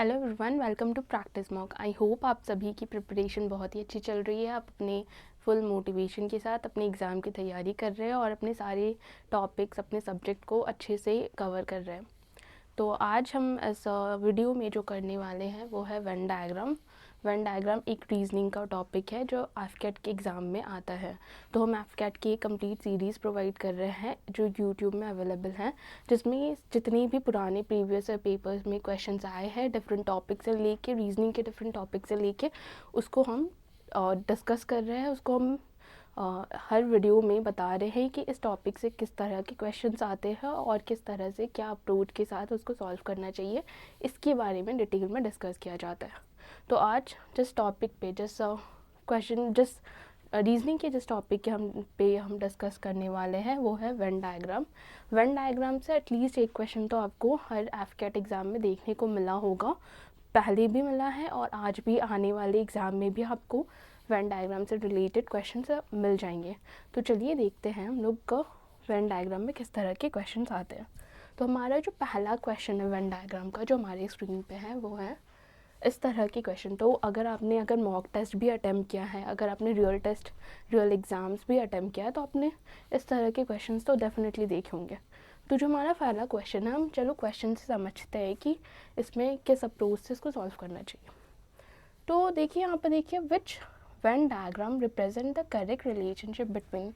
Hello everyone, welcome to practice mock. I hope आप सभी की प्रिपरेशन बहुत ही अच्छी चल रही है। आप अपने फुल मोटिवेशन के साथ अपने एग्ज़ाम की तैयारी कर रहे हैं और अपने सारे टॉपिक्स अपने सब्जेक्ट को अच्छे से कवर कर रहे हैं। तो आज हम इस वीडियो में जो करने वाले हैं वो है वेन डायग्राम। वेन डायग्राम एक रीजनिंग का टॉपिक है जो एफकेट के एग्ज़ाम में आता है। तो हम एफकेट की एक कंप्लीट सीरीज़ प्रोवाइड कर रहे हैं जो यूट्यूब में अवेलेबल है, जिसमें जितनी भी पुराने प्रीवियस पेपर्स में क्वेश्चंस आए हैं डिफरेंट टॉपिक से लेके, रीजनिंग के डिफरेंट टॉपिक से लेके, उसको हम डिस्कस कर रहे हैं। उसको हम हर वीडियो में बता रहे हैं कि इस टॉपिक से किस तरह के क्वेश्चंस आते हैं और किस तरह से क्या अप्रोच के साथ उसको सॉल्व करना चाहिए, इसके बारे में डिटेल में डिस्कस किया जाता है। तो आज जिस टॉपिक पे जिस रीजनिंग के जिस टॉपिक के हम डिस्कस करने वाले हैं वो है वेन डायग्राम। वेन डायग्राम से एटलीस्ट एक क्वेश्चन तो आपको हर एफकेट एग्ज़ाम में देखने को मिला होगा, पहले भी मिला है और आज भी आने वाले एग्ज़ाम में भी आपको वेन डायग्राम से रिलेटेड क्वेश्चन मिल जाएंगे। तो चलिए देखते हैं हम लोग को वेन डायग्राम में किस तरह के क्वेश्चन आते हैं। तो हमारा जो पहला क्वेश्चन है वेन डायग्राम का, जो हमारे स्क्रीन पे है, वो है इस तरह के क्वेश्चन। तो अगर मॉक टेस्ट भी अटैम्प्ट किया है, अगर आपने रियल एग्ज़ाम्स भी अटैम्प्ट किया है, तो आपने इस तरह के क्वेश्चन तो डेफिनेटली देखे होंगे। तो जो हमारा पहला क्वेश्चन है, हम चलो क्वेश्चन से समझते हैं कि इसमें किस अप्रोच से इसको सॉल्व करना चाहिए। तो देखिए यहाँ पर देखिए, which Venn diagram represent the correct relationship between,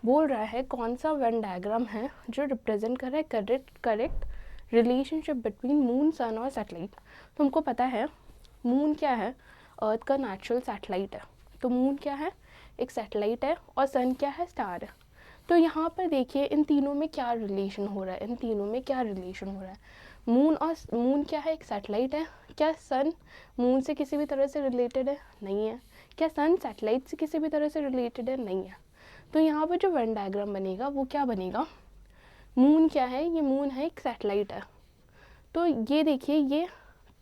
बोल रहा है कौन सा वेन डायग्राम है जो रिप्रेजेंट कर रहा है करेक्ट रिलेशनशिप बिटवीन मून, सन और सैटेलाइट। तो हमको पता है मून क्या है, अर्थ का नेचुरल सैटेलाइट है। तो मून क्या है, एक सैटेलाइट है, और सन क्या है, स्टार है। तो यहाँ पर देखिए इन तीनों में क्या रिलेशन हो रहा है, मून क्या है, एक सैटेलाइट है। क्या सन मून से किसी भी तरह से रिलेटेड है? नहीं है। क्या सन सैटेलाइट से किसी भी तरह से रिलेटेड है? नहीं है। तो यहाँ पर जो वेन डायग्राम बनेगा वो क्या बनेगा, मून क्या है, ये मून है, एक सैटेलाइट है। तो ये देखिए ये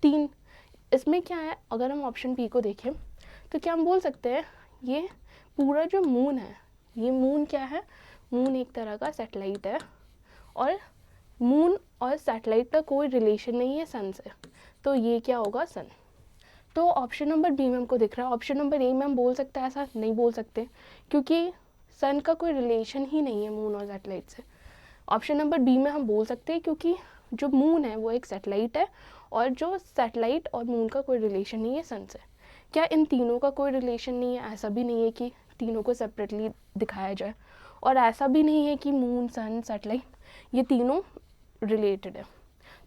तीन, इसमें क्या है, अगर हम ऑप्शन बी को देखें तो क्या हम बोल सकते हैं ये पूरा जो मून है, ये मून क्या है, मून एक तरह का सैटेलाइट है, और मून और सैटेलाइट का कोई रिलेशन नहीं है सन से। तो ये क्या होगा, सन। तो ऑप्शन नंबर बी में हमको दिख रहा है। ऑप्शन नंबर ए में हम बोल सकते हैं, ऐसा नहीं बोल सकते क्योंकि सन का कोई रिलेशन ही नहीं है मून और सैटेलाइट से। ऑप्शन नंबर बी में हम बोल सकते हैं क्योंकि जो मून है वो एक सैटेलाइट है, और जो सैटेलाइट और मून का कोई रिलेशन नहीं है सन से। क्या इन तीनों का कोई रिलेशन नहीं है? ऐसा भी नहीं है कि तीनों को सेपरेटली दिखाया जाए, और ऐसा भी नहीं है कि मून, सन, सैटेलाइट ये तीनों रिलेटेड है।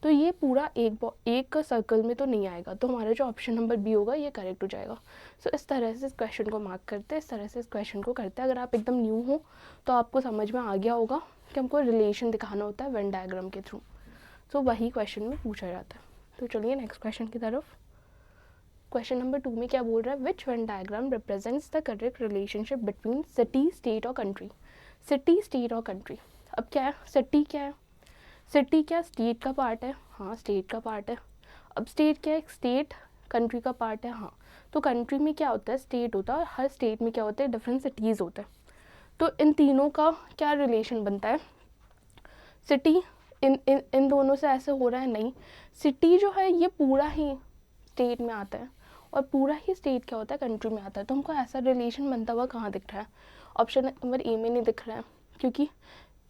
तो ये पूरा एक सर्कल में तो नहीं आएगा। तो हमारा जो ऑप्शन नंबर बी होगा ये करेक्ट हो जाएगा। सो इस तरह से इस क्वेश्चन को मार्क करते हैं, इस तरह से इस क्वेश्चन को करते हैं। अगर आप एकदम न्यू हो तो आपको समझ में आ गया होगा कि हमको रिलेशन दिखाना होता है वेन डायग्राम के थ्रू। सो वही क्वेश्चन में पूछा जाता है। तो चलिए नेक्स्ट क्वेश्चन की तरफ। क्वेश्चन नंबर 2 में क्या बोल रहा है, which Venn diagram represents the correct relationship between city, state और कंट्री। सिटी, स्टेट और कंट्री। अब क्या है, सिटी क्या है, सिटी क्या स्टेट का पार्ट है? हाँ, स्टेट का पार्ट है। अब स्टेट क्या है, स्टेट कंट्री का पार्ट है। हाँ, तो कंट्री में क्या होता है, स्टेट होता है, और हर स्टेट में क्या होता है, डिफरेंट सिटीज़ होते हैं। तो इन तीनों का क्या रिलेशन बनता है, सिटी इन दोनों से ऐसे हो रहा है? नहीं। सिटी जो है ये पूरा ही स्टेट में आता है, और पूरा ही स्टेट क्या होता है, कंट्री में आता है। तो हमको ऐसा रिलेशन बनता हुआ कहाँ दिख रहा है, ऑप्शन नंबर ए में नहीं दिख रहा है, क्योंकि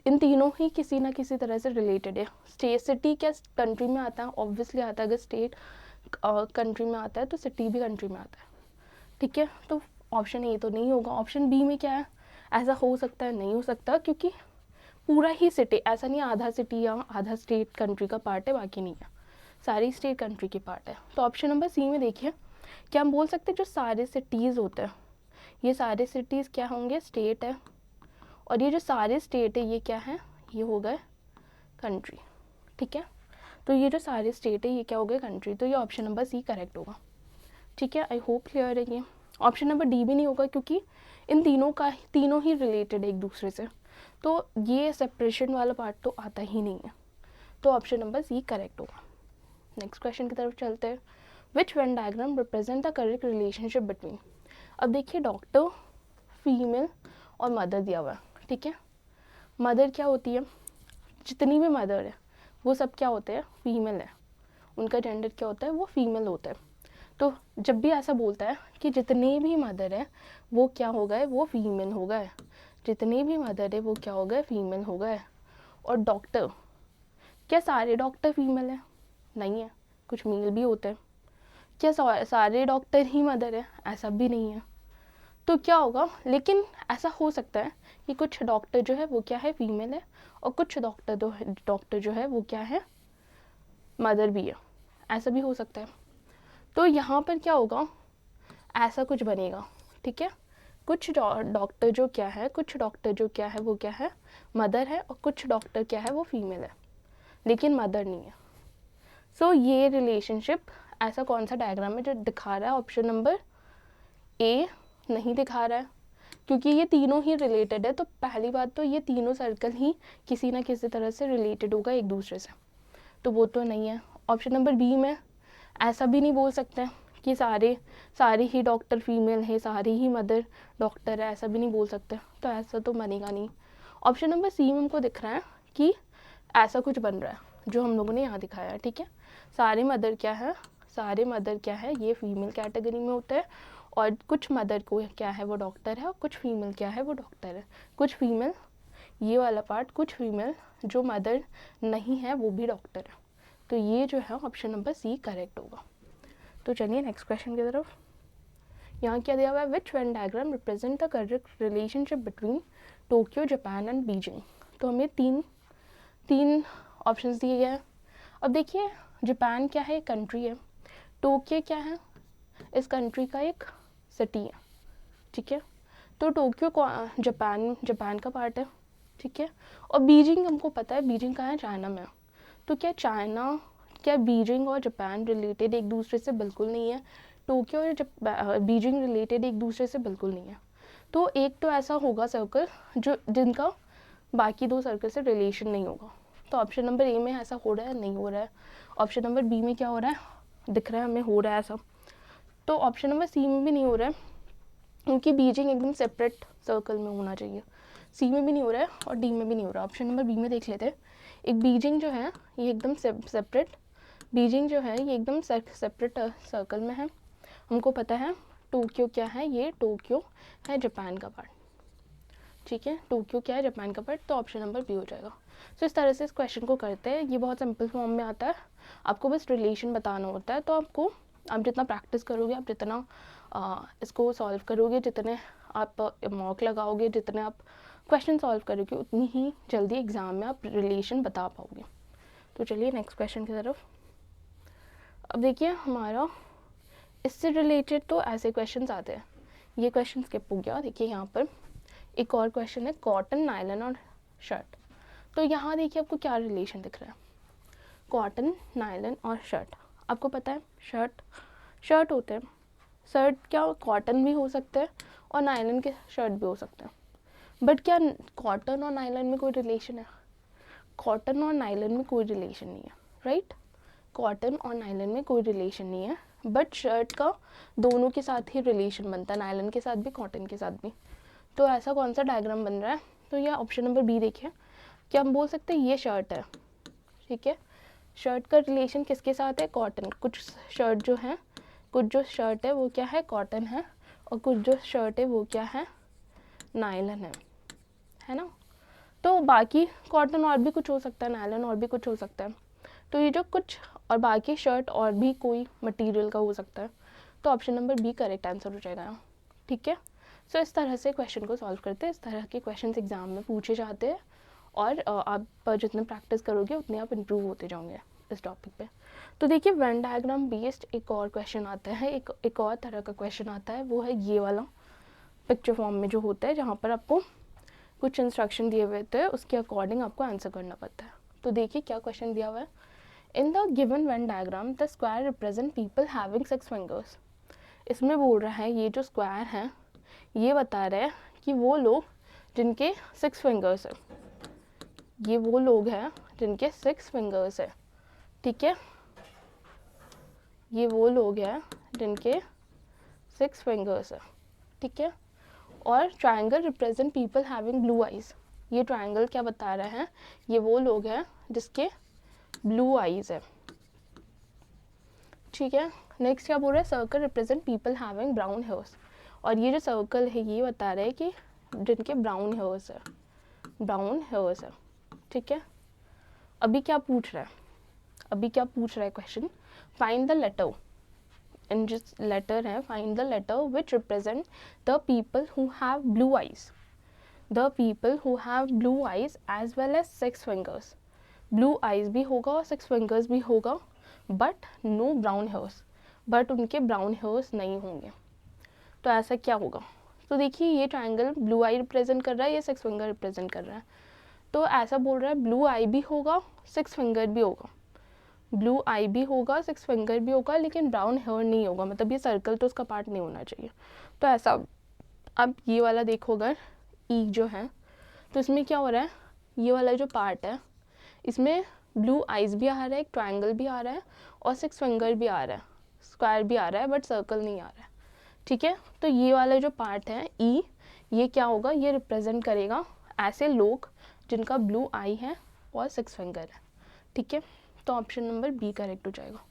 इन तीनों ही किसी ना किसी तरह से रिलेटेड है। स्टेट, सिटी क्या कंट्री में आता है? ऑब्वियसली आता है। अगर स्टेट कंट्री में आता है तो सिटी भी कंट्री में आता है। ठीक है, तो ऑप्शन ए तो नहीं होगा। ऑप्शन बी में क्या है, ऐसा हो सकता है? नहीं हो सकता, क्योंकि पूरा ही सिटी, ऐसा नहीं आधा सिटी या आधा स्टेट कंट्री का पार्ट है बाकी नहीं है, सारी स्टेट कंट्री के पार्ट है। तो ऑप्शन नंबर सी में देखिए, क्या हम बोल सकते हैं जो सारे सिटीज़ होते हैं, ये सारे सिटीज़ क्या होंगे, स्टेट है, और ये जो सारे स्टेट है ये क्या है, ये हो गए कंट्री। ठीक है, तो ये जो सारे स्टेट है ये क्या हो गए, कंट्री। तो ये ऑप्शन नंबर सी करेक्ट होगा। ठीक है, आई होप क्लियर है ये। ऑप्शन नंबर डी भी नहीं होगा, क्योंकि इन तीनों ही रिलेटेड है एक दूसरे से, तो ये सेपरेशन वाला पार्ट तो आता ही नहीं है। तो ऑप्शन नंबर सी करेक्ट होगा। नेक्स्ट क्वेश्चन की तरफ चलते हैं। Which Venn diagram represent the correct relationship between. अब देखिए डॉक्टर, फीमेल और मदर दिया हुआ है। ठीक है, मदर क्या होती है, जितनी भी मदर है वो सब क्या होते हैं, फीमेल है, उनका जेंडर क्या होता है, वो फीमेल होता है। तो जब भी ऐसा बोलता है कि जितने भी मदर हैं वो क्या हो गए, वो फीमेल हो गए, जितने भी मदर है वो क्या हो गए, फीमेल हो गए। और डॉक्टर, क्या सारे डॉक्टर फीमेल हैं? नहीं है, कुछ मेल भी होते हैं। क्या सारे डॉक्टर ही मदर है? ऐसा भी नहीं है। तो क्या होगा, लेकिन ऐसा हो सकता है कि कुछ डॉक्टर जो है वो क्या है, फीमेल है, और कुछ डॉक्टर जो है वो क्या है, मदर भी है। ऐसा भी हो सकता है। तो यहाँ पर क्या होगा, ऐसा कुछ बनेगा, ठीक है। कुछ डॉक्टर जो क्या है, कुछ डॉक्टर जो क्या है वो क्या है, मदर है, और कुछ डॉक्टर क्या है, वो फीमेल है, लेकिन मदर नहीं है। सो ये रिलेशनशिप, ऐसा कौन सा डायग्राम है जो दिखा रहा है, ऑप्शन नंबर ए नहीं दिखा रहा है, क्योंकि ये तीनों ही रिलेटेड है। तो पहली बात तो ये तीनों सर्कल ही किसी ना किसी तरह से रिलेटेड होगा एक दूसरे से, तो वो तो नहीं है। ऑप्शन नंबर बी में ऐसा भी नहीं बोल सकते कि सारे ही डॉक्टर फीमेल हैं, सारी ही मदर डॉक्टर है, ऐसा भी नहीं बोल सकते, तो ऐसा तो बनेगा नहीं। ऑप्शन नंबर सी में हमको दिख रहा है कि ऐसा कुछ बन रहा है जो हम लोगों ने यहाँ दिखाया है, ठीक है। सारे मदर क्या है, ये फीमेल कैटेगरी में होता है, और कुछ मदर को क्या है, वो डॉक्टर है, और कुछ फीमेल क्या है, वो डॉक्टर है। कुछ फीमेल, ये वाला पार्ट, कुछ फीमेल जो मदर नहीं है वो भी डॉक्टर है। तो ये जो है ऑप्शन नंबर सी करेक्ट होगा। तो चलिए नेक्स्ट क्वेश्चन की तरफ। यहाँ क्या दिया हुआ है, which Venn diagram represent the correct relationship between Tokyo, Japan and Beijing. तो हमें तीन ऑप्शंस दिए गए हैं। अब देखिए, जापान क्या है, कंट्री है, टोक्यो क्या है, इस कंट्री का एक सिटी है, ठीक है। तो टोक्यो को जापान का पार्ट है, ठीक है। और बीजिंग हमको पता है, बीजिंग कहाँ है, चाइना में। तो क्या बीजिंग और जापान रिलेटेड एक दूसरे से? बिल्कुल नहीं है। टोक्यो और बीजिंग रिलेटेड एक दूसरे से बिल्कुल नहीं है। तो एक तो ऐसा होगा सर्कल जिनका बाकी दो सर्कल से रिलेशन नहीं होगा। तो ऑप्शन नंबर ए में ऐसा हो रहा है, नहीं हो रहा है। ऑप्शन नंबर बी में क्या हो रहा है, दिख रहा है हमें, हो रहा है ऐसा। तो ऑप्शन नंबर सी में भी नहीं हो रहा है, क्योंकि बीजिंग एकदम सेपरेट सर्कल में होना चाहिए। सी में भी नहीं हो रहा है और डी में भी नहीं हो रहा। ऑप्शन नंबर बी में देख लेते हैं। एक बीजिंग जो है ये एकदम सेपरेट, बीजिंग जो है ये एकदम सेपरेट सर्कल में है। हमको पता है टोक्यो क्या है, ये टोक्यो है जापान का पार्ट, ठीक है। टोक्यो क्या है, जापान का पार्ट। तो ऑप्शन नंबर बी हो जाएगा। सो इस तरह से इस क्वेश्चन को करते हैं। ये बहुत सिंपल फॉर्म में आता है, आपको बस रिलेशन बताना होता है। तो आप जितना प्रैक्टिस करोगे, आप जितना इसको सॉल्व करोगे, जितने आप मॉक लगाओगे, जितने आप क्वेश्चन सॉल्व करोगे, उतनी ही जल्दी एग्ज़ाम में आप रिलेशन बता पाओगे। तो चलिए नेक्स्ट क्वेश्चन की तरफ। अब देखिए, हमारा इससे रिलेटेड तो ऐसे क्वेश्चंस आते हैं। ये क्वेश्चन स्किप हो गया। देखिए यहाँ पर एक और क्वेश्चन है, कॉटन, नायलन और शर्ट। तो यहाँ देखिए आपको क्या रिलेशन दिख रहा है, कॉटन, नायलन और शर्ट। आपको पता है शर्ट होते हैं, शर्ट क्या कॉटन भी हो सकते हैं और नायलन के शर्ट भी हो सकते हैं। बट क्या कॉटन और नायलन में कोई रिलेशन है? कॉटन और नायलन में कोई रिलेशन नहीं है, राइट। कॉटन और नायलन में कोई रिलेशन नहीं है, बट शर्ट का दोनों के साथ ही रिलेशन बनता है, नायलन के साथ भी, कॉटन के साथ भी। तो ऐसा कौन सा डायग्राम बन रहा है? तो ये ऑप्शन नंबर बी देखिए, क्या हम बोल सकते हैं ये शर्ट है, ठीक है। शर्ट का रिलेशन किसके साथ है? कॉटन। कुछ जो शर्ट है वो क्या है, कॉटन है, और कुछ जो शर्ट है वो क्या है, नायलन है ना। तो बाकी कॉटन और भी कुछ हो सकता है, नायलन और भी कुछ हो सकता है। तो ये जो कुछ और बाकी शर्ट और भी कोई मटेरियल का हो सकता है। तो option number B correct answer हो जाएगा, ठीक है। सो इस तरह से क्वेश्चन को सॉल्व करते हैं। इस तरह के क्वेश्चन एग्जाम में पूछे जाते हैं, और आप जितने प्रैक्टिस करोगे उतने आप इम्प्रूव होते जाओगे इस टॉपिक पे। तो देखिए, वेन डायग्राम बेस्ड एक और क्वेश्चन आता है, एक और तरह का क्वेश्चन आता है, वो है ये वाला पिक्चर फॉर्म में जो होता है, जहाँ पर आपको कुछ इंस्ट्रक्शन दिए हुए थे, उसके अकॉर्डिंग आपको आंसर करना पड़ता है। तो देखिए क्या क्वेश्चन दिया हुआ है, in the given Venn diagram the square represent people having 6 fingers. इसमें बोल रहा है, ये जो स्क्वायर है ये बता रहा है कि वो लोग जिनके 6 फिंगर्स है, ये वो लोग हैं जिनके 6 फिंगर्स है, ठीक है। ये वो लोग हैं जिनके 6 फिंगर्स है, ठीक है। और triangle represent people having blue eyes. ये ट्रायंगल क्या बता रहा है, ये वो लोग हैं जिसके ब्लू आइज़ है, ठीक है, नेक्स्ट क्या बोल रहा है, circle represent people having brown hairs, और ये जो सर्कल है ये बता रहा है कि जिनके ब्राउन हेयर्स है, ब्राउन हेयर्स है, ठीक है। अभी क्या पूछ रहा है, अभी क्या पूछ रहा है क्वेश्चन, फाइंड द लेटर, इन जिस लेटर है find the letter which represent the people who have blue eyes, the people who have blue eyes as well as 6 fingers, blue eyes भी होगा और 6 फिंगर्स भी होगा, but no brown hairs, but उनके brown hairs नहीं होंगे। तो ऐसा क्या होगा, तो देखिए ये ट्रायंगल ब्लू आई रिप्रेजेंट कर रहा है, ये 6 फिंगर रिप्रेजेंट कर रहा है, तो ऐसा बोल रहा है ब्लू आई भी होगा 6 फिंगर भी होगा, ब्लू आई भी होगा 6 फिंगर भी होगा, लेकिन ब्राउन हेयर नहीं होगा, मतलब ये सर्कल तो उसका पार्ट नहीं होना चाहिए। तो ऐसा, अब ये वाला देखो अगर ई जो है, तो इसमें क्या हो रहा है, ये वाला जो पार्ट है इसमें ब्लू आइज भी आ रहा है, एक ट्रायंगल भी आ रहा है और 6 फिंगर भी आ रहा है, स्क्वायर भी आ रहा है, बट सर्कल नहीं आ रहा है, ठीक है। तो ये वाला जो पार्ट है ई, ये क्या होगा, ये रिप्रेजेंट करेगा ऐसे लोग जिनका ब्लू आई है और 6 फिंगर है, ठीक है। तो ऑप्शन नंबर बी करेक्ट हो जाएगा।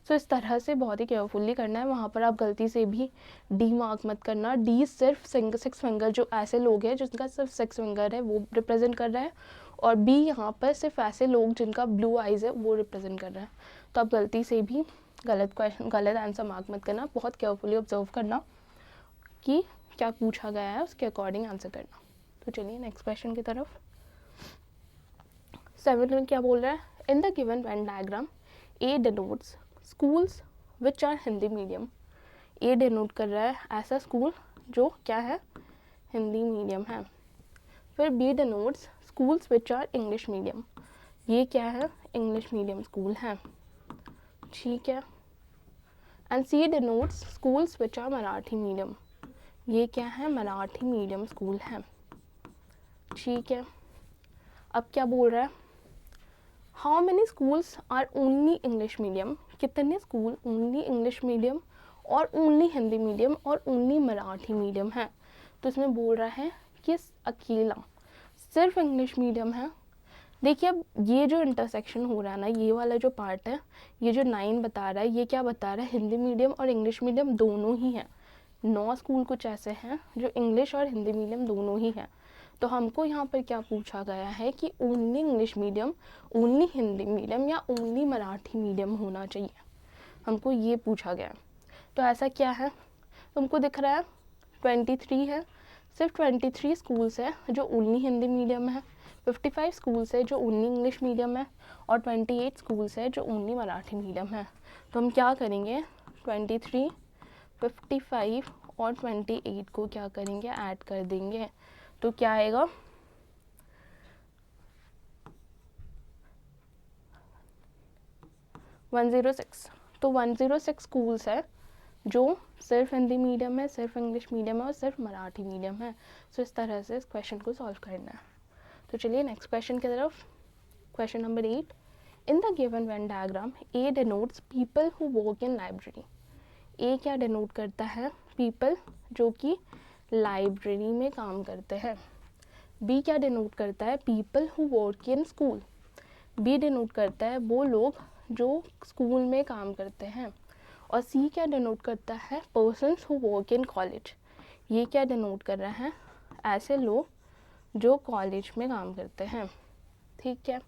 सो इस तरह से बहुत ही केयरफुली करना है, वहाँ पर आप गलती से भी डी मार्क मत करना। डी सिर्फ 6 फिंगर, जो ऐसे लोग हैं जिनका सिर्फ 6 फिंगर है वो रिप्रेजेंट कर रहा है, और बी यहाँ पर सिर्फ ऐसे लोग जिनका ब्लू आइज़ है वो रिप्रेजेंट कर रहा है। तो आप गलती से भी गलत आंसर मार्क मत करना, बहुत केयरफुली ऑब्जर्व करना कि क्या पूछा गया है, उसके अकॉर्डिंग आंसर करना। तो चलिए नेक्स्ट क्वेश्चन की तरफ। 7 में क्या बोल रहा है, in the given Venn diagram A denotes schools which are Hindi medium, A denote कर रहा है ऐसा स्कूल जो क्या है, हिंदी मीडियम है। फिर B denotes schools which are English medium, ये क्या है, इंग्लिश मीडियम स्कूल है, ठीक है। And C denotes schools which are Marathi medium, ये क्या है, मराठी मीडियम स्कूल है, ठीक है। अब क्या बोल रहा है, how many schools are only English medium, कितने स्कूल ओनली इंग्लिश मीडियम और ओनली हिंदी मीडियम और ओनली मराठी मीडियम है। तो इसमें बोल रहा है कि अकेला सिर्फ इंग्लिश मीडियम है। देखिए अब ये जो इंटरसेक्शन हो रहा है ना, ये वाला जो पार्ट है, ये जो 9 बता रहा है, ये क्या बता रहा है, हिंदी मीडियम और इंग्लिश मीडियम दोनों ही हैं। 9 स्कूल कुछ ऐसे हैं जो इंग्लिश और हिंदी मीडियम दोनों ही हैं। तो हमको यहाँ पर क्या पूछा गया है कि only English medium, only Hindi medium या ओनली मराठी मीडियम होना चाहिए, हमको ये पूछा गया। तो ऐसा क्या है, तुमको दिख रहा है 23 है, सिर्फ 23 स्कूल्स है जो ओनली हिंदी मीडियम है, 55 स्कूल्स है जो ओनली इंग्लिश मीडियम है, और 28 स्कूल्स है जो ओनली मराठी मीडियम है। तो हम क्या करेंगे, 23, 55 और 28 को क्या करेंगे, ऐड कर देंगे। तो क्या आएगा, 106। तो 106 स्कूल्स है जो सिर्फ हिंदी मीडियम है, सिर्फ इंग्लिश मीडियम है और सिर्फ मराठी मीडियम है। सो इस तरह से इस क्वेश्चन को सॉल्व करना है। तो चलिए नेक्स्ट क्वेश्चन की तरफ। Question number 8, in the given Venn diagram A denotes people who work in library, A क्या डिनोट करता है, पीपल जो कि लाइब्रेरी में काम करते हैं। बी क्या डिनोट करता है, people who work in school, B denote करता है वो लोग जो स्कूल में काम करते हैं। और सी क्या डिनोट करता है, persons who work in college, ये क्या डिनोट कर रहा है, ऐसे लोग जो कॉलेज में काम करते हैं, ठीक है।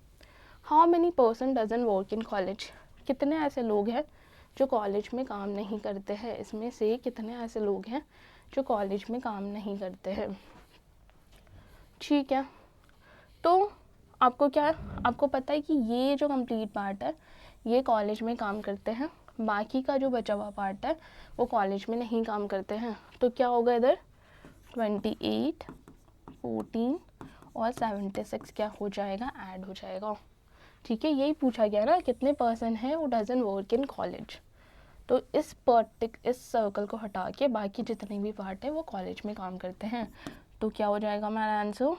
How many person doesn't work in college, कितने ऐसे लोग हैं जो कॉलेज में काम नहीं करते हैं, इसमें से कितने ऐसे लोग हैं जो कॉलेज में काम नहीं करते हैं, ठीक है। तो आपको क्या, आपको पता है कि ये जो कंप्लीट पार्ट है ये कॉलेज में काम करते हैं, बाकी का जो बचा हुआ पार्ट है वो कॉलेज में नहीं काम करते हैं। तो क्या होगा इधर, 28, 14 और 76 क्या हो जाएगा, ऐड हो जाएगा, ठीक है। यही पूछा गया ना, कितने पर्सन है वो डजन वर्क इन कॉलेज। तो इस सर्कल को हटा के बाकी जितने भी पार्ट है वो कॉलेज में काम करते हैं। तो क्या हो जाएगा हमारा आंसर,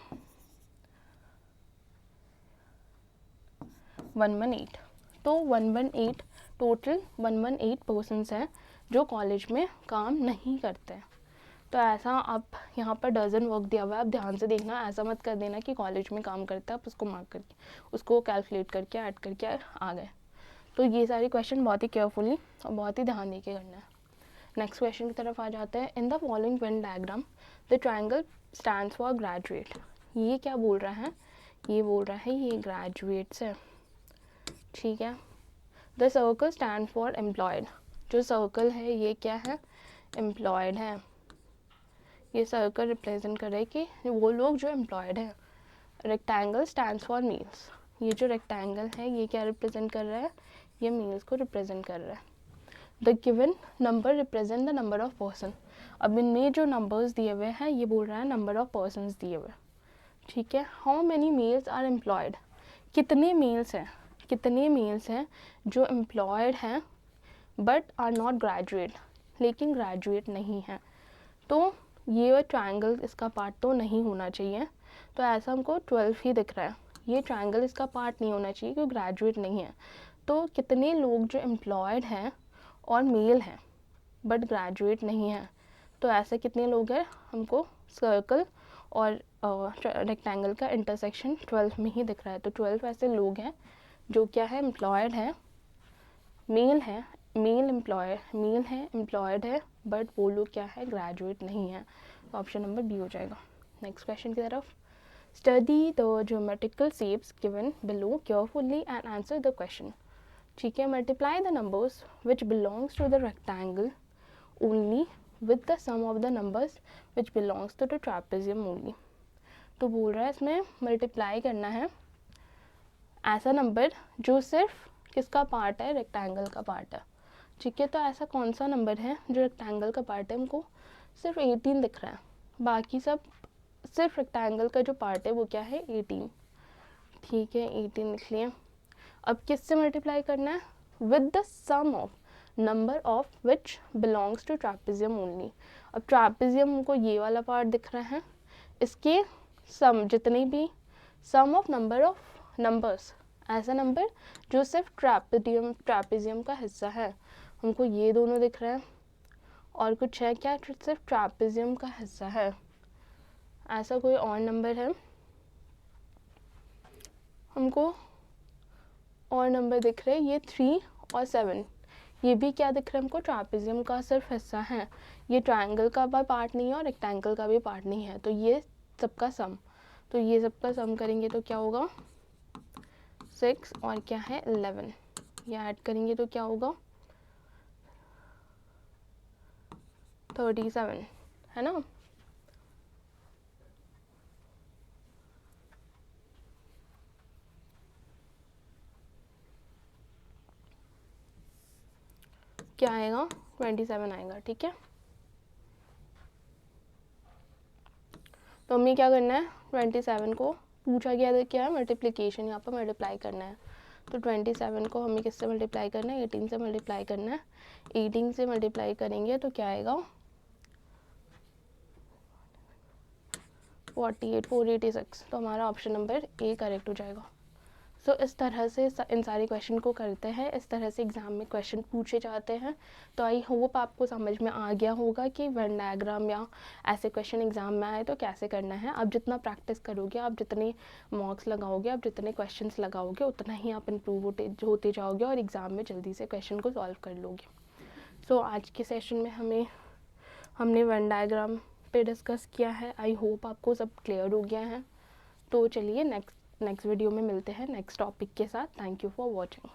118। तो 118 टोटल 118 पर्सन्स हैं जो कॉलेज में काम नहीं करते हैं। तो ऐसा आप यहाँ पर डजन वर्क दिया हुआ है, आप ध्यान से देखना, ऐसा मत कर देना कि कॉलेज में काम करता है आप उसको मार्क करके उसको कैलकुलेट करके ऐड करके आ गए। तो ये सारे क्वेश्चन बहुत ही केयरफुली और बहुत ही ध्यान दे के करना है। नेक्स्ट क्वेश्चन की तरफ आ जाते हैं। In the following Venn diagram the triangle stands for graduate. ये क्या बोल रहा है, ये बोल रहा है ये ग्रेजुएट्स है, ठीक है। The circle stand for employed, जो सर्कल है ये क्या है, एम्प्लॉयड है। ये सर्कल रिप्रेजेंट कर रहा है कि वो लोग जो एम्प्लॉयड है। रेक्टेंगल स्टैंड्स फॉर मील्स, ये जो रेक्टेंगल है ये क्या रिप्रेजेंट कर रहा है, ये मील्स को रिप्रेजेंट कर रहा है। The given number represent the number of person, अब इनमें जो नंबर्स दिए हुए हैं ये बोल रहा है नंबर ऑफ पर्सनस दिए हुए, ठीक है। How many males are employed, कितने मेल्स हैं, कितने मेल्स हैं जो एम्प्लॉयड हैं बट आर नॉट ग्रेजुएट, लेकिन ग्रेजुएट नहीं हैं। तो ये ट्रायंगल इसका पार्ट तो नहीं होना चाहिए, तो ऐसा हमको 12 ही दिख रहा है। ये ट्रायंगल इसका पार्ट नहीं होना चाहिए क्योंकि ग्रेजुएट नहीं है। तो कितने लोग जो एम्प्लॉयड हैं और मेल हैं बट ग्रेजुएट नहीं हैं, तो ऐसे कितने लोग हैं, हमको सर्कल और रेक्टेंगल का इंटरसेक्शन 12 में ही दिख रहा है। तो 12 ऐसे लोग हैं जो क्या है, एम्प्लॉयड है, मेल है, मेल है, एम्प्लॉयड है, बट वो लोग क्या है, ग्रेजुएट नहीं है। ऑप्शन नंबर बी हो जाएगा। नेक्स्ट क्वेश्चन की तरफ। Study the geometrical shapes given below carefully and answer the question, ठीक है। Multiply the numbers which belongs to the rectangle only with the sum of the numbers which belongs to the trapezium only. तो बोल रहा है इसमें multiply करना है ऐसा नंबर जो सिर्फ किसका पार्ट है, रेक्टेंगल का पार्ट है, ठीक है। तो ऐसा कौन सा नंबर है जो रेक्टेंगल का पार्ट है, हमको सिर्फ 18 दिख रहा है, बाकी सब सिर्फ रेक्टेंगल का जो पार्ट है वो क्या है, 18, ठीक है। 18 लिख लिए। अब किससे मल्टीप्लाई करना है, with the sum of number of which belongs to trapezium only. अब ट्रापेजियम को ये वाला पार्ट दिख रहा है, इसके सम जितने भी सम ऑफ नंबर ऑफ नंबर्स, ऐसा नंबर जो सिर्फ ट्रापेजियम का हिस्सा है, हमको ये दोनों दिख रहा है। और कुछ है क्या, सिर्फ ट्रापेजियम का हिस्सा है, ऐसा कोई और नंबर है, हमको और नंबर दिख रहे हैं ये 3 और 7, ये भी क्या दिख रहा है हमको, ट्रापेजियम का सिर्फ हिस्सा है, ये ट्रायंगल का भी पार्ट नहीं है और रेक्टेंगल का भी पार्ट नहीं है। तो ये सबका सम, तो ये सबका सम करेंगे तो क्या होगा, 6 और क्या है 11, ये ऐड करेंगे तो क्या होगा 37, है ना। क्या आएगा, 27 आएगा, ठीक है। तो हमें क्या करना है, 27 को पूछा गया था क्या है, मल्टीप्लिकेशन, यहाँ पर मल्टीप्लाई करना है। तो 27 को हमें किससे मल्टीप्लाई करना है, 18 से मल्टीप्लाई करना है। 18 से मल्टीप्लाई करेंगे तो क्या आएगा 48, 486। तो हमारा ऑप्शन नंबर ए करेक्ट हो जाएगा। सो इस तरह से इन सारे क्वेश्चन को करते हैं, इस तरह से एग्ज़ाम में क्वेश्चन पूछे जाते हैं। तो आई होप आपको समझ में आ गया होगा कि वेन डायग्राम या ऐसे क्वेश्चन एग्ज़ाम में आए तो कैसे करना है। आप जितना प्रैक्टिस करोगे, आप जितने मार्क्स लगाओगे, आप जितने क्वेश्चंस लगाओगे, उतना ही आप इम्प्रूव होते जाओगे और एग्ज़ाम में जल्दी से क्वेश्चन को सॉल्व कर लोगे। सो आज के सेशन में हमने वेन डायग्राम पे डिस्कस किया है। आई होप आपको सब क्लियर हो गया है। तो चलिए नेक्स्ट वीडियो में मिलते हैं नेक्स्ट टॉपिक के साथ। Thank you for watching.